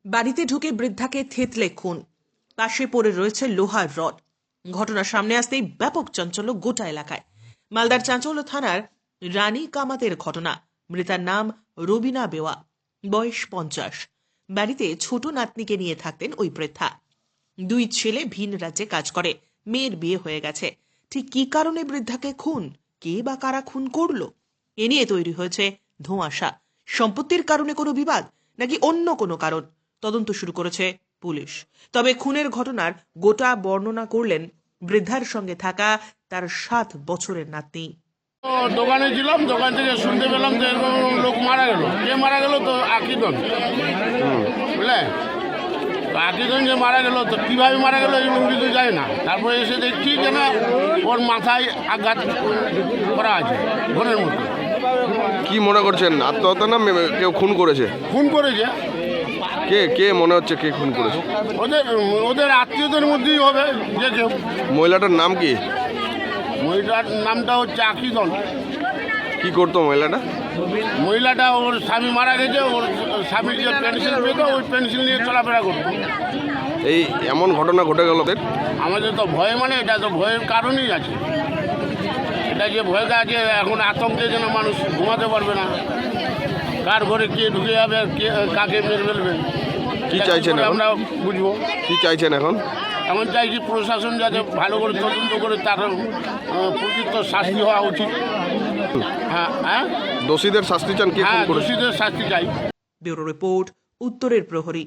বাড়িতে ঢুকে বৃদ্ধাকে থেতলে খুন, পাশে পড়ে রয়েছে লোহার রড। ঘটনা সামনে আসতেই ব্যাপক চাঞ্চল্য গোটা এলাকায়। মালদার চাঞ্চল্য থানার রানী কামাতের ঘটনা। মৃতার নাম রবিনা বেওয়া, বয়স 50। বাড়িতে ছোট নাতনিকে নিয়ে থাকতেন ওই বৃদ্ধা। দুই ছেলে ভিন রাজ্যে কাজ করে, মেয়ের বিয়ে হয়ে গেছে। ঠিক কী কারণে বৃদ্ধাকে খুন, কে বা কারা খুন করলো, এ নিয়ে তৈরি হয়েছে ধোঁয়াশা। সম্পত্তির কারণে কোনো বিবাদ, নাকি অন্য কোনো কারণ? তদন্ত শুরু করেছে পুলিশ। তবে খুনের ঘটনার গোটা বর্ণনা করলেন বৃদ্ধার সঙ্গে থাকা তার 7 বছরের নাতনি। দোকানে ছিলাম, দোকান থেকে শুনতে পেলাম যে এরকম লোক মারা গেল। কে মারা গেল? তো আকিদন, বুঝলে? তো আকিদন যে মারা গেল, তো কীভাবে মারা গেল এরকম কিছু যায় না। তারপরে এসে দেখছি যে না, ওর মাথায় আঘাত করা আছে ঘরের মধ্যে। কি মনে করছেন, আত্মহত্যা না কেউ খুন করেছে? খুন করেছে। কে কে মনে হচ্ছে কে খুন করেছে? ওদের আত্মীয়দের মধ্যেই হবে যে কেউ। মহিলাটার নাম কি? মহিলার নামটা হচ্ছে আকিদন। কি করতো মহিলাটা? মহিলাটা, ওর স্বামী মারা গেছে, ওর স্বামীর যে পেনশন পেত ওই পেনশন নিয়ে চলাফেরা করতো। এই এমন ঘটনা ঘটে গেল। আমাদের তো ভয়, মানে এটা তো ভয়ের কারণই আছে। এটা যে ভয়টা আছে, এখন আতঙ্কে যেন মানুষ ঘুমাতে পারবে না। কার ঘরে কে ঢুকে যাবে, কে কাকে মেরে ফেলবে। কি চাইছেন এখন? আমরা বুঝবো। কি চাইছেন এখন? এমন চাইছি প্রশাসন যাতে ভালো করে তদন্ত করে তার প্রকৃত শাস্তি হওয়া উচিত। হ্যাঁ, দোষীদের শাস্তি চান? কে খুন করেছে? দোষীদের শাস্তি চাই। ব্যুরো রিপোর্ট, উত্তরের প্রহরী।